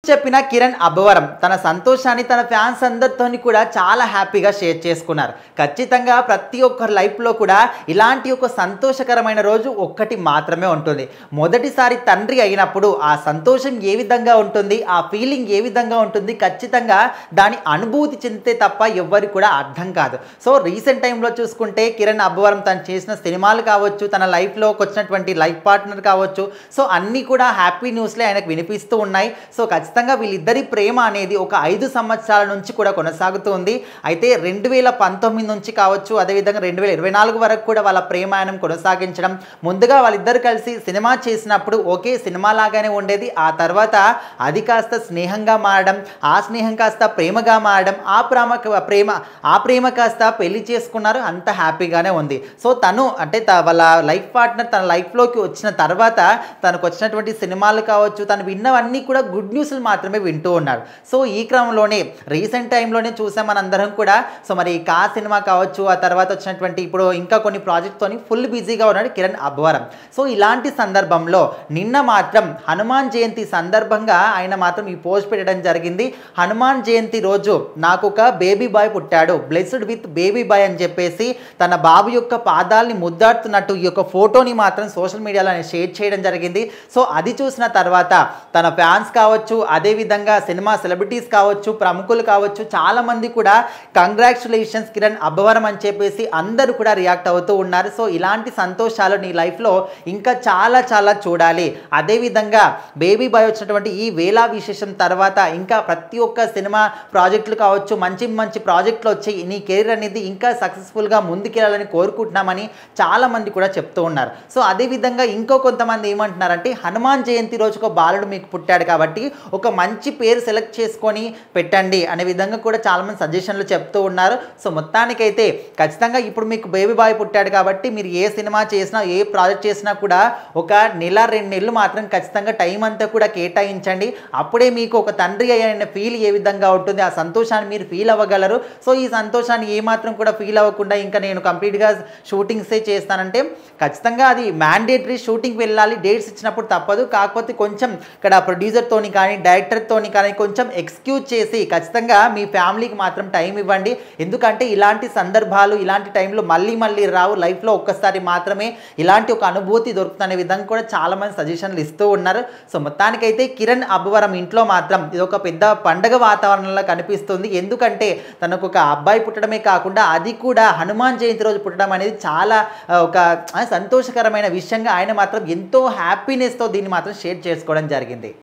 చెప్పిన కిరణ్ అబ్బవరం తన సంతోషాన్ని తన ఫ్యాన్స్ అందరితోని కూడా చాలా హ్యాపీగా షేర్ చేసుకున్నారు. ఖచ్చితంగా ప్రతి ఒక్కరి లైఫ్లో కూడా ఇలాంటి ఒక సంతోషకరమైన రోజు ఒక్కటి మాత్రమే ఉంటుంది. మొదటిసారి తండ్రి అయినప్పుడు ఆ సంతోషం ఏ విధంగా ఉంటుంది, ఆ ఫీలింగ్ ఏ విధంగా ఉంటుంది, ఖచ్చితంగా దాని అనుభూతి చెందితే తప్ప ఎవ్వరికి కూడా అర్థం కాదు. సో రీసెంట్ టైంలో చూసుకుంటే కిరణ్ అబ్బవరం తను చేసిన సినిమాలు కావచ్చు, తన లైఫ్లోకి వచ్చినటువంటి లైఫ్ పార్ట్నర్ కావచ్చు, సో అన్నీ కూడా హ్యాపీ న్యూస్లే ఆయనకు వినిపిస్తూ ఉన్నాయి. సో ఖచ్చితంగా వీళ్ళిద్దరి ప్రేమ అనేది ఒక 5 సంవత్సరాల నుంచి కూడా కొనసాగుతుంది. అయితే 2019 నుంచి కావచ్చు, అదేవిధంగా 2024 వరకు కూడా వాళ్ళ ప్రేమాయణం కొనసాగించడం. ముందుగా వాళ్ళిద్దరు కలిసి సినిమా చేసినప్పుడు ఓకే సినిమా లాగానే ఉండేది. ఆ తర్వాత అది కాస్త స్నేహంగా మారడం, ఆ స్నేహం కాస్త ప్రేమగా మారడం, ఆ ప్రేమ కాస్త పెళ్లి చేసుకున్నారు. అంత హ్యాపీగానే ఉంది. సో తను అంటే వాళ్ళ లైఫ్ పార్ట్నర్ తన లైఫ్లోకి వచ్చిన తర్వాత తనకు వచ్చినటువంటి సినిమాలు కావచ్చు, తను విన్నవన్నీ కూడా గుడ్ న్యూస్లు మాత్రమే వింటూ ఉన్నారు. సో ఈ క్రమంలోనే రీసెంట్ టైంలోనే చూసాం మనందరం కూడా. సో మరి కా సినిమా కావచ్చు, ఆ తర్వాత వచ్చినటువంటి ఇప్పుడు ఇంకా కొన్ని ప్రాజెక్ట్తోని ఫుల్ బిజీగా ఉన్నాడు కిరణ్ అబ్బవరం. సో ఇలాంటి సందర్భంలో నిన్న మాత్రం హనుమాన్ జయంతి సందర్భంగా ఆయన మాత్రం ఈ పోస్ట్ పెట్టడం జరిగింది. హనుమాన్ జయంతి రోజు నాకు ఒక బేబీ బాయ్ పుట్టాడు, బ్లెస్డ్ విత్ బేబీ బాయ్ అని చెప్పేసి తన బాబు యొక్క పాదాలని ముద్దాడుతున్నట్టు ఈ యొక్క ఫోటోని మాత్రం సోషల్ మీడియాలో ఆయన షేర్ చేయడం జరిగింది. సో అది చూసిన తర్వాత తన ఫ్యాన్స్ కావచ్చు, అదేవిధంగా సినిమా సెలబ్రిటీస్ కావచ్చు, ప్రముఖులు కావచ్చు, చాలామంది కూడా కంగ్రాచులేషన్స్ కిరణ్ అబ్బవరం అని చెప్పేసి అందరూ కూడా రియాక్ట్ అవుతూ ఉన్నారు. సో ఇలాంటి సంతోషాలు నీ లైఫ్లో ఇంకా చాలా చాలా చూడాలి. అదేవిధంగా బేబీ బాయ్ వచ్చినటువంటి ఈ వేళ విశేషం తర్వాత ఇంకా ప్రతి ఒక్క సినిమా ప్రాజెక్టులు కావచ్చు, మంచి మంచి ప్రాజెక్టులు వచ్చి నీ కెరీర్ అనేది ఇంకా సక్సెస్ఫుల్గా ముందుకెళ్ళాలని కోరుకుంటున్నామని చాలామంది కూడా చెప్తూ ఉన్నారు. సో అదేవిధంగా ఇంకో కొంతమంది ఏమంటున్నారంటే హనుమాన్ జయంతి రోజు ఒక బాలుడు మీకు పుట్టాడు కాబట్టి ఒక మంచి పేరు సెలెక్ట్ చేసుకొని పెట్టండి అనే విధంగా కూడా చాలామంది సజెషన్లు చెప్తూ ఉన్నారు. సో మొత్తానికైతే ఖచ్చితంగా ఇప్పుడు మీకు బేబీ బాయ్ పుట్టాడు కాబట్టి మీరు ఏ సినిమా చేసినా, ఏ ప్రాజెక్ట్ చేసినా కూడా ఒక నెల 2 నెలలు మాత్రం ఖచ్చితంగా టైం అంతా కూడా కేటాయించండి. అప్పుడే మీకు ఒక తండ్రి అయిన ఫీల్ ఏ విధంగా ఉంటుంది, ఆ సంతోషాన్ని మీరు ఫీల్ అవ్వగలరు. సో ఈ సంతోషాన్ని ఏమాత్రం కూడా ఫీల్ అవ్వకుండా ఇంకా నేను కంప్లీట్గా షూటింగ్సే చేస్తానంటే ఖచ్చితంగా అది మ్యాండేటరీ. షూటింగ్కి వెళ్ళాలి, డేట్స్ ఇచ్చినప్పుడు తప్పదు. కాకపోతే కొంచెం ఇక్కడ ప్రొడ్యూసర్తోని కానీ డైరెక్టర్తోని కానీ కొంచెం ఎక్స్క్యూజ్ చేసి ఖచ్చితంగా మీ ఫ్యామిలీకి మాత్రం టైం ఇవ్వండి. ఎందుకంటే ఇలాంటి సందర్భాలు ఇలాంటి టైంలో మళ్ళీ మళ్ళీ రావు. లైఫ్లో ఒక్కసారి మాత్రమే ఇలాంటి ఒక అనుభూతి దొరుకుతుందనే విధంగా కూడా చాలామంది సజెషన్లు ఇస్తూ ఉన్నారు. సో మొత్తానికైతే కిరణ్ అబ్బవరం ఇంట్లో మాత్రం ఇది ఒక పెద్ద పండగ వాతావరణంలో కనిపిస్తుంది. ఎందుకంటే తనకు ఒక అబ్బాయి పుట్టడమే కాకుండా అది కూడా హనుమాన్ జయంతి రోజు పుట్టడం అనేది చాలా ఒక సంతోషకరమైన విషయంగా ఆయన మాత్రం ఎంతో హ్యాపీనెస్తో దీన్ని మాత్రం షేర్ చేసుకోవడం జరిగింది.